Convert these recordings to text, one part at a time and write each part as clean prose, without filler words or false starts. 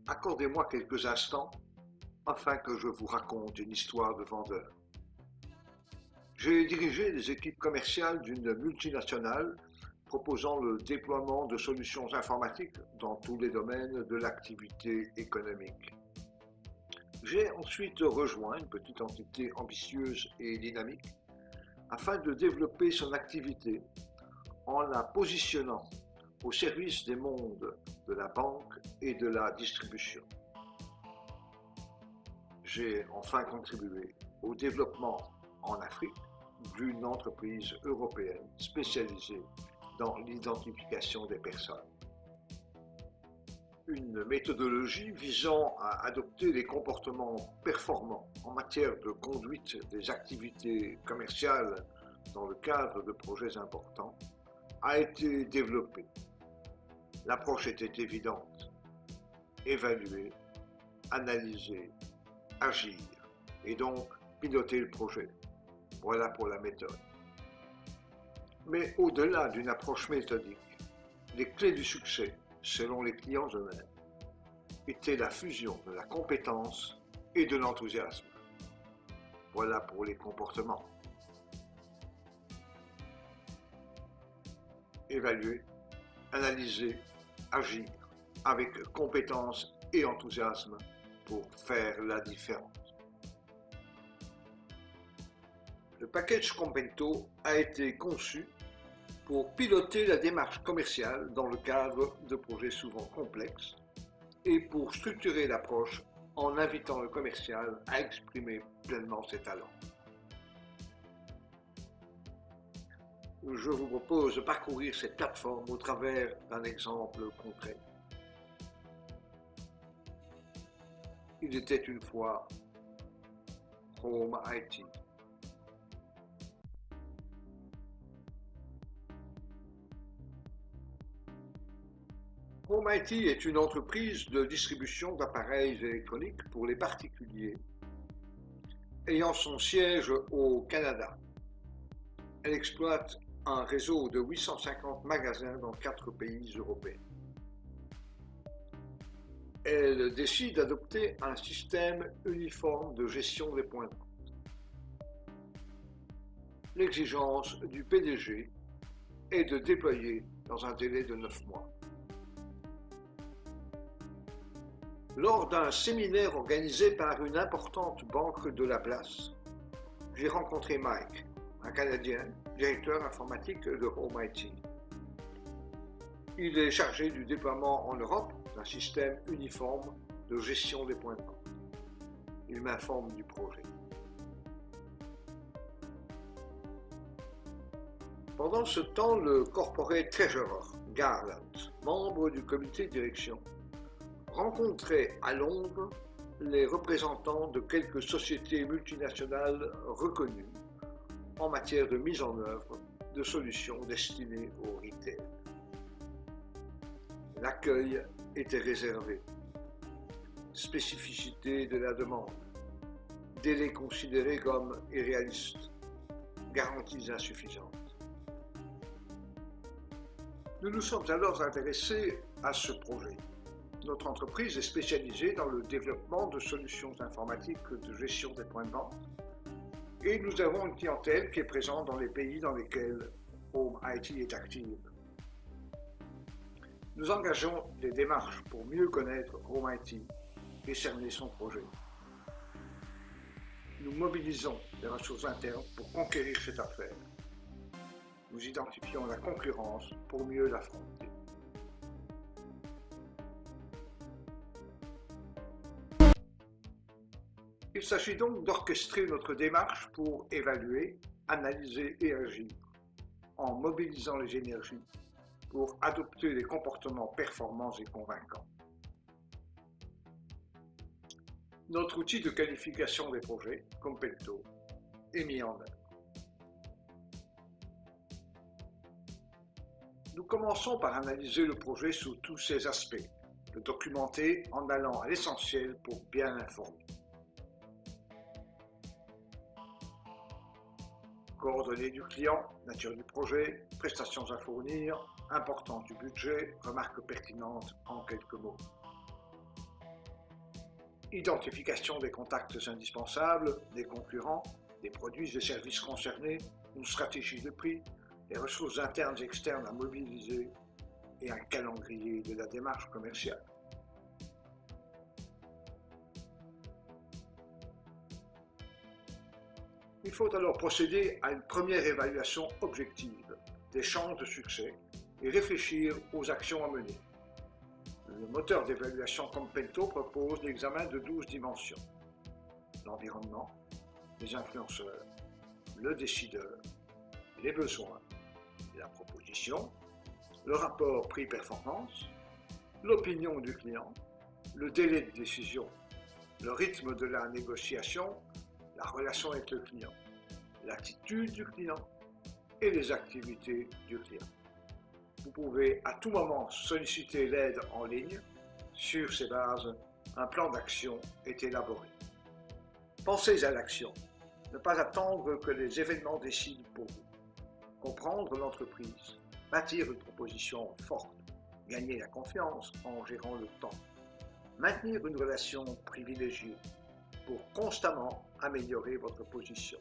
Accordez-moi quelques instants afin que je vous raconte une histoire de vendeur. J'ai dirigé les équipes commerciales d'une multinationale proposant le déploiement de solutions informatiques dans tous les domaines de l'activité économique. J'ai ensuite rejoint une petite entité ambitieuse et dynamique afin de développer son activité en la positionnant au service des mondes de la banque et de la distribution. J'ai enfin contribué au développement en Afrique d'une entreprise européenne spécialisée dans l'identification des personnes. Une méthodologie visant à adopter des comportements performants en matière de conduite des activités commerciales dans le cadre de projets importants a été développée. L'approche était évidente: évaluer, analyser, agir et donc piloter le projet. Voilà pour la méthode. Mais au-delà d'une approche méthodique, les clés du succès, selon les clients eux-mêmes, étaient la fusion de la compétence et de l'enthousiasme. Voilà pour les comportements. Évaluer, analyser, agir avec compétence et enthousiasme pour faire la différence. Le package Compento a été conçu pour piloter la démarche commerciale dans le cadre de projets souvent complexes et pour structurer l'approche en invitant le commercial à exprimer pleinement ses talents. Je vous propose de parcourir cette plateforme au travers d'un exemple concret. Il était une fois Home IT. Home IT est une entreprise de distribution d'appareils électroniques pour les particuliers ayant son siège au Canada. Elle exploite un réseau de 850 magasins dans 4 pays européens. Elle décide d'adopter un système uniforme de gestion des points de vente. L'exigence du PDG est de déployer dans un délai de 9 mois. Lors d'un séminaire organisé par une importante banque de la place, j'ai rencontré Mike, un Canadien, directeur informatique de Home IT. Il est chargé du déploiement en Europe d'un système uniforme de gestion des points de vente. Il m'informe du projet. Pendant ce temps, le corporate treasurer, Garland, membre du comité de direction, rencontrait à Londres les représentants de quelques sociétés multinationales reconnues en matière de mise en œuvre de solutions destinées au retail. L'accueil était réservé. Spécificité de la demande. Délai considéré comme irréaliste. Garanties insuffisantes. Nous nous sommes alors intéressés à ce projet. Notre entreprise est spécialisée dans le développement de solutions informatiques de gestion des points de vente et nous avons une clientèle qui est présente dans les pays dans lesquels Home IT est active. Nous engageons des démarches pour mieux connaître Home IT et cerner son projet. Nous mobilisons les ressources internes pour conquérir cette affaire. Nous identifions la concurrence pour mieux l'affronter. Il s'agit donc d'orchestrer notre démarche pour évaluer, analyser et agir, en mobilisant les énergies pour adopter des comportements performants et convaincants. Notre outil de qualification des projets, Compento, est mis en œuvre. Nous commençons par analyser le projet sous tous ses aspects, le documenter en allant à l'essentiel pour bien l'informer. Coordonnées du client, nature du projet, prestations à fournir, importance du budget, remarques pertinentes en quelques mots. Identification des contacts indispensables, des concurrents, des produits et services concernés, une stratégie de prix, des ressources internes et externes à mobiliser et un calendrier de la démarche commerciale. Il faut alors procéder à une première évaluation objective des chances de succès et réfléchir aux actions à mener. Le moteur d'évaluation Compento propose l'examen de 12 dimensions. L'environnement, les influenceurs, le décideur, les besoins, la proposition, le rapport prix-performance, l'opinion du client, le délai de décision, le rythme de la négociation, la relation avec le client, l'attitude du client et les activités du client. Vous pouvez à tout moment solliciter l'aide en ligne. Sur ces bases, un plan d'action est élaboré. Pensez à l'action. Ne pas attendre que les événements décident pour vous. Comprendre l'entreprise, bâtir une proposition forte, gagner la confiance en gérant le temps, maintenir une relation privilégiée pour constamment améliorer votre position.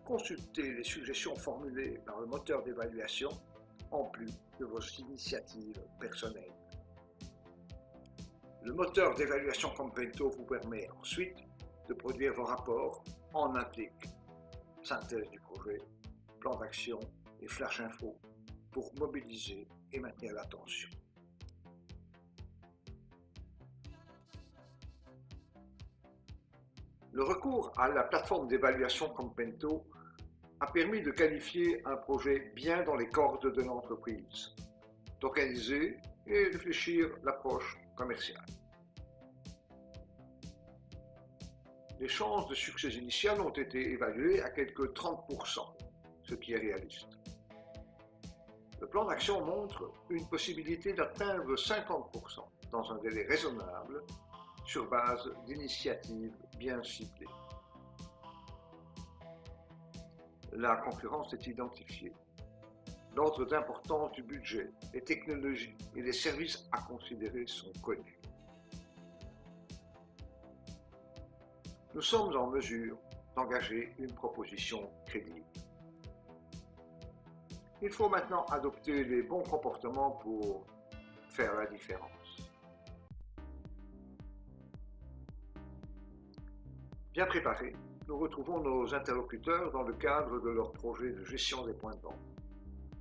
Consultez les suggestions formulées par le moteur d'évaluation en plus de vos initiatives personnelles. Le moteur d'évaluation Compento vous permet ensuite de produire vos rapports en implique, synthèse du projet, plan d'action et flash info pour mobiliser et maintenir l'attention. Le recours à la plateforme d'évaluation Compento a permis de qualifier un projet bien dans les cordes de l'entreprise, d'organiser et réfléchir l'approche commerciale. Les chances de succès initial ont été évaluées à quelque 30%, ce qui est réaliste. Le plan d'action montre une possibilité d'atteindre 50% dans un délai raisonnable sur base d'initiatives bien ciblées. La concurrence est identifiée. L'ordre d'importance du budget, les technologies et les services à considérer sont connus. Nous sommes en mesure d'engager une proposition crédible. Il faut maintenant adopter les bons comportements pour faire la différence. Bien préparés, nous retrouvons nos interlocuteurs dans le cadre de leur projet de gestion des points de vente.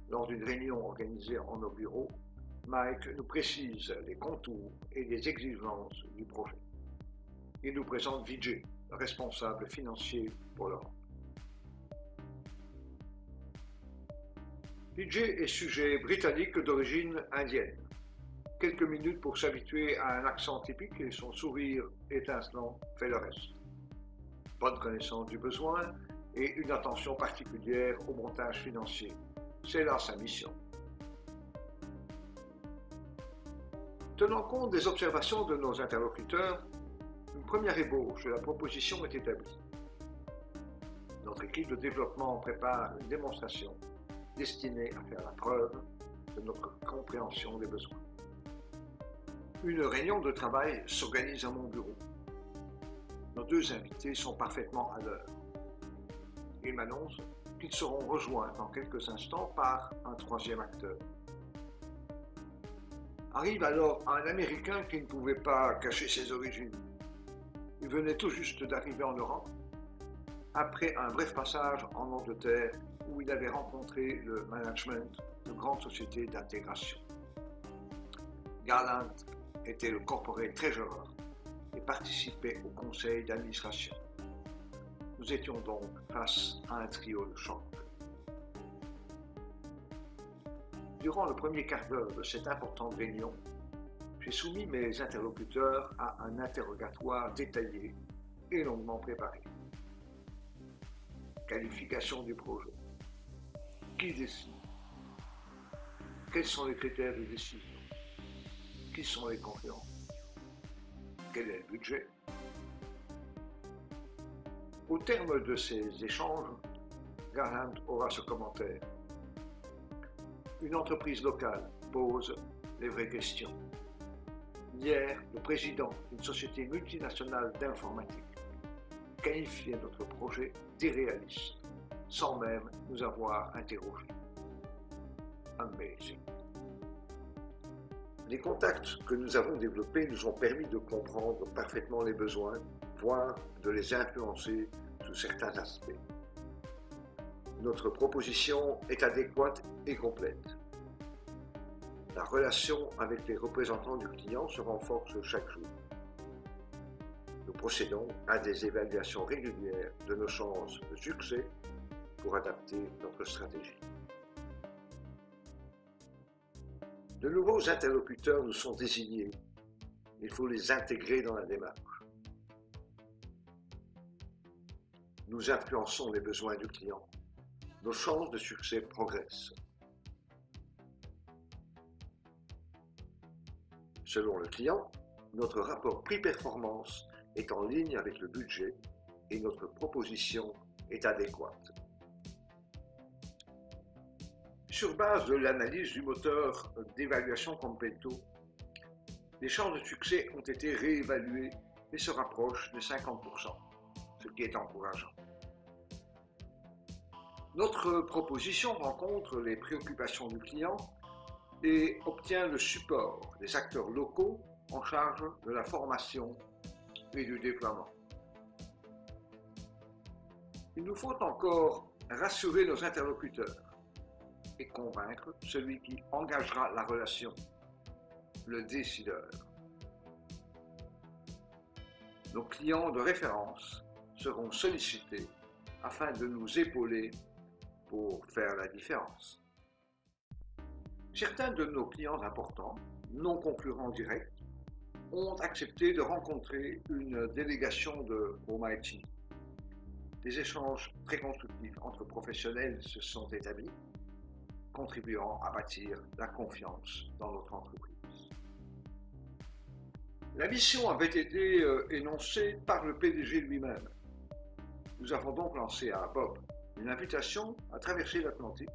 Lors d'une réunion organisée en nos bureaux, Mike nous précise les contours et les exigences du projet. Il nous présente Vijay, responsable financier pour l'Europe. Vijay est sujet britannique d'origine indienne. Quelques minutes pour s'habituer à un accent typique et son sourire étincelant fait le reste. Bonne connaissance du besoin et une attention particulière au montage financier. C'est là sa mission. Tenant compte des observations de nos interlocuteurs, une première ébauche de la proposition est établie. Notre équipe de développement prépare une démonstration destinée à faire la preuve de notre compréhension des besoins. Une réunion de travail s'organise à mon bureau. Nos deux invités sont parfaitement à l'heure. Ils m'annoncent qu'ils seront rejoints dans quelques instants par un troisième acteur. Arrive alors un Américain qui ne pouvait pas cacher ses origines. Il venait tout juste d'arriver en Europe, après un bref passage en Angleterre où il avait rencontré le management de grandes sociétés d'intégration. Garland était le corporate treasurer et participait au conseil d'administration. Nous étions donc face à un trio de choc. Durant le premier quart d'heure de cette importante réunion, j'ai soumis mes interlocuteurs à un interrogatoire détaillé et longuement préparé. Qualification du projet. Qui décide? Quels sont les critères de décision? Qui sont les concurrents? Quel est le budget? Au terme de ces échanges, Garland aura ce commentaire. Une entreprise locale pose les vraies questions. Hier, le président d'une société multinationale d'informatique qualifiait notre projet d'irréaliste, sans même nous avoir interrogés. Amazing. Les contacts que nous avons développés nous ont permis de comprendre parfaitement les besoins, voire de les influencer sous certains aspects. Notre proposition est adéquate et complète. La relation avec les représentants du client se renforce chaque jour. Nous procédons à des évaluations régulières de nos chances de succès pour adapter notre stratégie. De nouveaux interlocuteurs nous sont désignés. Il faut les intégrer dans la démarche. Nous influençons les besoins du client. Nos chances de succès progressent. Selon le client, notre rapport prix-performance est en ligne avec le budget et notre proposition est adéquate. Sur base de l'analyse du moteur d'évaluation Compento, les chances de succès ont été réévaluées et se rapprochent de 50%, ce qui est encourageant. Notre proposition rencontre les préoccupations du client et obtient le support des acteurs locaux en charge de la formation et du déploiement. Il nous faut encore rassurer nos interlocuteurs et convaincre celui qui engagera la relation, le décideur. Nos clients de référence seront sollicités afin de nous épauler pour faire la différence. Certains de nos clients importants, non concurrents directs, ont accepté de rencontrer une délégation de Home IT. Des échanges très constructifs entre professionnels se sont établis, contribuant à bâtir la confiance dans notre entreprise. La mission avait été énoncée par le PDG lui-même. Nous avons donc lancé à Bob une invitation à traverser l'Atlantique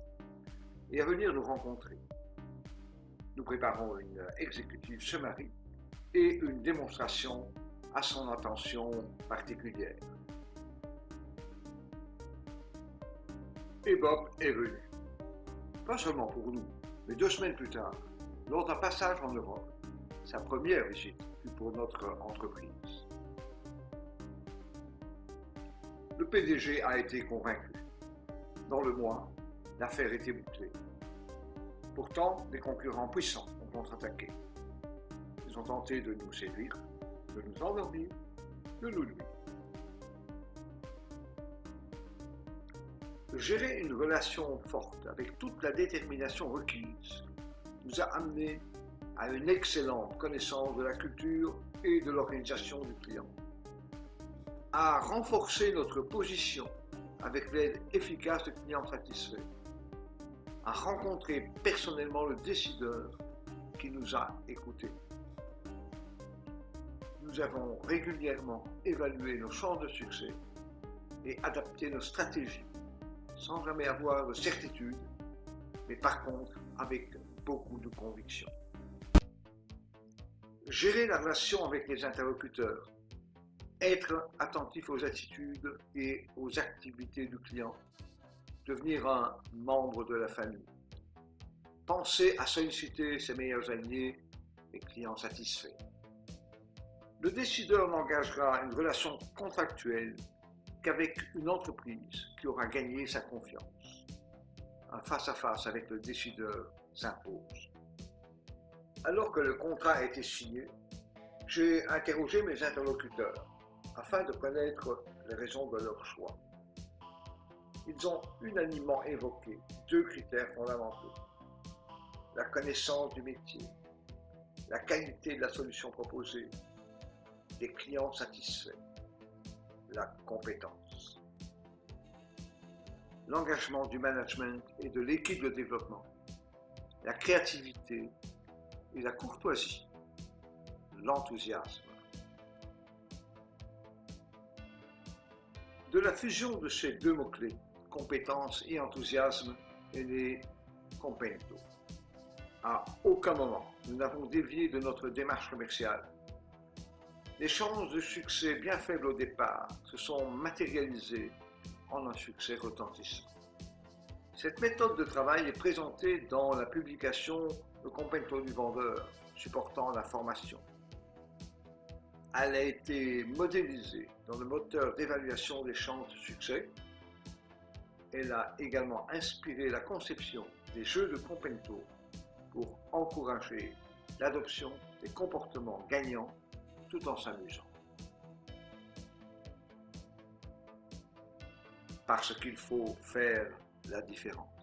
et à venir nous rencontrer. Nous préparons une executive summary et une démonstration à son attention particulière. Et Bob est venu. Pas seulement pour nous, mais 2 semaines plus tard, lors d'un passage en Europe, sa première visite fut pour notre entreprise. Le PDG a été convaincu. Dans le mois, l'affaire était bouclée. Pourtant, des concurrents puissants ont contre-attaqué. Ils ont tenté de nous séduire, de nous endormir, de nous nuire. Gérer une relation forte avec toute la détermination requise nous a amené à une excellente connaissance de la culture et de l'organisation du client, à renforcer notre position avec l'aide efficace de clients satisfaits, à rencontrer personnellement le décideur qui nous a écoutés. Nous avons régulièrement évalué nos chances de succès et adapté nos stratégies, sans jamais avoir de certitude, mais par contre avec beaucoup de conviction. Gérer la relation avec les interlocuteurs, être attentif aux attitudes et aux activités du client, devenir un membre de la famille, penser à solliciter ses meilleurs alliés et clients satisfaits. Le décideur n'engagera une relation contractuelle qu'avec une entreprise qui aura gagné sa confiance. Un face-à-face avec le décideur s'impose. Alors que le contrat a été signé, j'ai interrogé mes interlocuteurs afin de connaître les raisons de leur choix. Ils ont unanimement évoqué 2 critères fondamentaux: la connaissance du métier, la qualité de la solution proposée, des clients satisfaits, la compétence. L'engagement du management et de l'équipe de développement, la créativité et la courtoisie, l'enthousiasme. De la fusion de ces 2 mots-clés, compétence et enthousiasme, est né Compento. À aucun moment, nous n'avons dévié de notre démarche commerciale. Les chances de succès bien faibles au départ se sont matérialisées en un succès retentissant. Cette méthode de travail est présentée dans la publication Le Compento du vendeur, supportant la formation. Elle a été modélisée dans le moteur d'évaluation des chances de succès. Elle a également inspiré la conception des jeux de Compento pour encourager l'adoption des comportements gagnants tout en s'amusant. Parce qu'il faut faire la différence.